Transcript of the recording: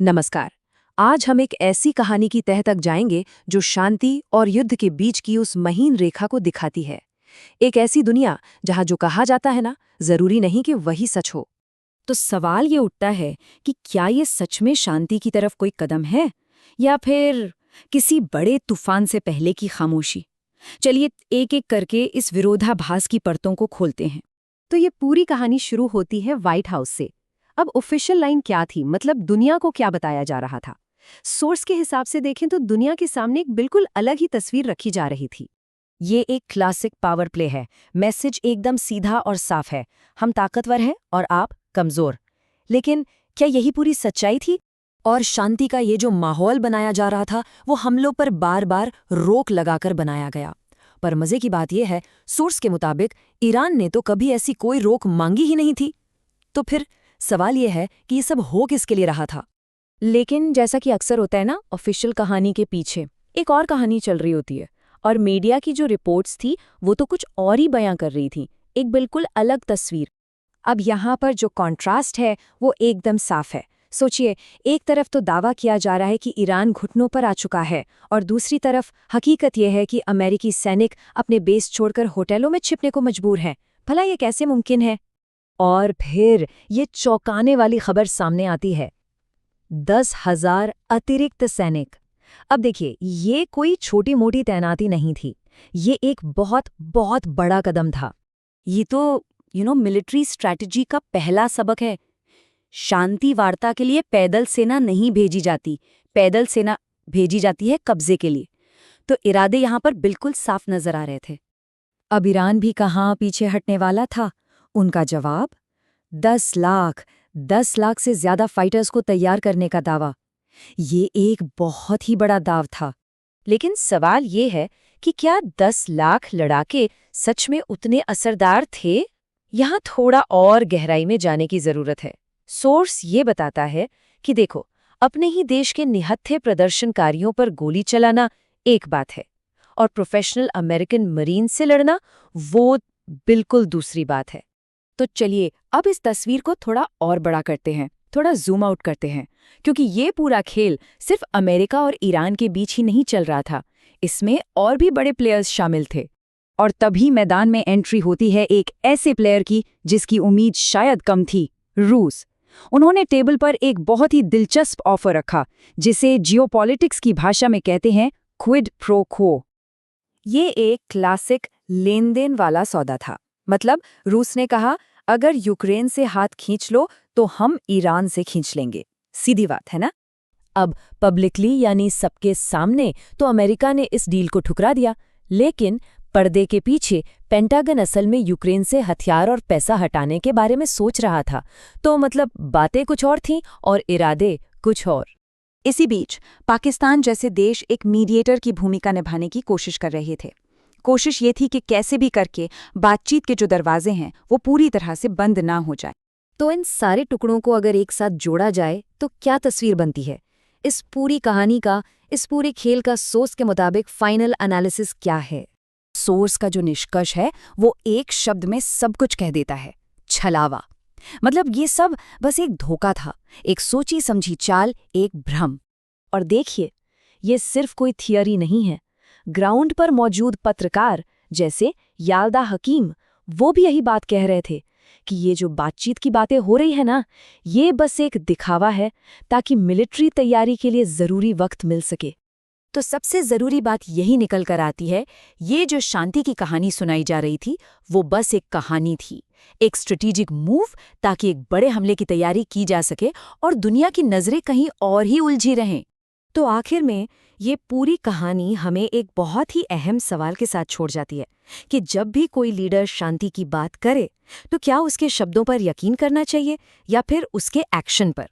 नमस्कार। आज हम एक ऐसी कहानी की तह तक जाएंगे जो शांति और युद्ध के बीच की उस महीन रेखा को दिखाती है। एक ऐसी दुनिया जहां जो कहा जाता है ना, जरूरी नहीं कि वही सच हो। तो सवाल ये उठता है कि क्या ये सच में शांति की तरफ कोई कदम है या फिर किसी बड़े तूफान से पहले की खामोशी। चलिए एक एक करके इस विरोधाभास की परतों को खोलते हैं। तो ये पूरी कहानी शुरू होती है व्हाइट हाउस से। अब ऑफिशियल लाइन क्या थी, मतलब दुनिया को क्या बताया जा रहा था? सोर्स के हिसाब से देखें तो दुनिया के सामने एक बिल्कुल अलग ही तस्वीर रखी जा रही थी। ये एक क्लासिक पावर प्ले है। मैसेज एकदम सीधा और साफ है, हम ताकतवर हैं और आप कमजोर। लेकिन क्या यही पूरी सच्चाई थी? और शांति का ये जो माहौल बनाया जा रहा था वो हमलों पर बार बार रोक लगाकर बनाया गया। पर मजे की बात यह है, सोर्स के मुताबिक ईरान ने तो कभी ऐसी कोई रोक मांगी ही नहीं थी। तो फिर सवाल यह है कि ये सब हो किसके लिए रहा था? लेकिन जैसा कि अक्सर होता है ना, ऑफिशियल कहानी के पीछे एक और कहानी चल रही होती है। और मीडिया की जो रिपोर्ट्स थी वो तो कुछ और ही बयां कर रही थी, एक बिल्कुल अलग तस्वीर। अब यहाँ पर जो कॉन्ट्रास्ट है वो एकदम साफ है। सोचिए, एक तरफ तो दावा किया जा रहा है कि ईरान घुटनों पर आ चुका है, और दूसरी तरफ हकीकत यह है कि अमेरिकी सैनिक अपने बेस छोड़कर होटलों में छिपने को मजबूर हैं। भला ये कैसे मुमकिन है? और फिर ये चौंकाने वाली खबर सामने आती है, 10,000 अतिरिक्त सैनिक। अब देखिए, ये कोई छोटी मोटी तैनाती नहीं थी, ये एक बहुत बहुत बड़ा कदम था। ये तो मिलिट्री स्ट्रैटेजी का पहला सबक है। शांति वार्ता के लिए पैदल सेना नहीं भेजी जाती, पैदल सेना भेजी जाती है कब्जे के लिए। तो इरादे यहाँ पर बिल्कुल साफ नजर आ रहे थे। अब ईरान भी कहाँ पीछे हटने वाला था? उनका जवाब 10 लाख से ज्यादा फाइटर्स को तैयार करने का दावा। ये एक बहुत ही बड़ा दाव था। लेकिन सवाल ये है कि क्या 10 लाख लड़ाके सच में उतने असरदार थे? यहाँ थोड़ा और गहराई में जाने की जरूरत है। सोर्स ये बताता है कि देखो, अपने ही देश के निहत्थे प्रदर्शनकारियों पर गोली चलाना एक बात है, और प्रोफेशनल अमेरिकन मरीन से लड़ना वो बिल्कुल दूसरी बात है। तो चलिए अब इस तस्वीर को थोड़ा और बड़ा करते हैं, थोड़ा जूम आउट करते हैं, क्योंकि ये पूरा खेल सिर्फ अमेरिका और ईरान के बीच ही नहीं चल रहा था, इसमें और भी बड़े प्लेयर्स शामिल थे। और तभी मैदान में एंट्री होती है एक ऐसे प्लेयर की जिसकी उम्मीद शायद कम थी, रूस। उन्होंने टेबल पर एक बहुत ही दिलचस्प ऑफर रखा, जिसे जियोपॉलिटिक्स की भाषा में कहते हैं क्विड प्रो क्वो। ये एक क्लासिक लेन देन वाला सौदा था। मतलब रूस ने कहा, अगर यूक्रेन से हाथ खींच लो तो हम ईरान से खींच लेंगे। सीधी बात है ना? अब पब्लिकली यानी सबके सामने तो अमेरिका ने इस डील को ठुकरा दिया, लेकिन पर्दे के पीछे पेंटागन असल में यूक्रेन से हथियार और पैसा हटाने के बारे में सोच रहा था। तो मतलब बातें कुछ और थीं और इरादे कुछ और। इसी बीच पाकिस्तान जैसे देश एक मीडिएटर की भूमिका निभाने की कोशिश कर रहे थे। कोशिश ये थी कि कैसे भी करके बातचीत के जो दरवाजे हैं वो पूरी तरह से बंद ना हो जाए। तो इन सारे टुकड़ों को अगर एक साथ जोड़ा जाए तो क्या तस्वीर बनती है? इस पूरी कहानी का, इस पूरे खेल का सोर्स के मुताबिक फाइनल एनालिसिस क्या है? सोर्स का जो निष्कर्ष है वो एक शब्द में सब कुछ कह देता है, छलावा। मतलब ये सब बस एक धोखा था, एक सोची समझी चाल, एक भ्रम। और देखिए, ये सिर्फ कोई थियरी नहीं है। ग्राउंड पर मौजूद पत्रकार जैसे याल्दा हकीम, वो भी यही बात कह रहे थे कि ये जो बातचीत की बातें हो रही है ना, ये बस एक दिखावा है ताकि मिलिट्री तैयारी के लिए जरूरी वक्त मिल सके। तो सबसे जरूरी बात यही निकल कर आती है, ये जो शांति की कहानी सुनाई जा रही थी वो बस एक कहानी थी, एक स्ट्रेटेजिक मूव, ताकि एक बड़े हमले की तैयारी की जा सके और दुनिया की नजरें कहीं और ही उलझी रहें। तो आखिर में ये पूरी कहानी हमें एक बहुत ही अहम सवाल के साथ छोड़ जाती है कि जब भी कोई लीडर शांति की बात करे तो क्या उसके शब्दों पर यकीन करना चाहिए या फिर उसके एक्शन पर।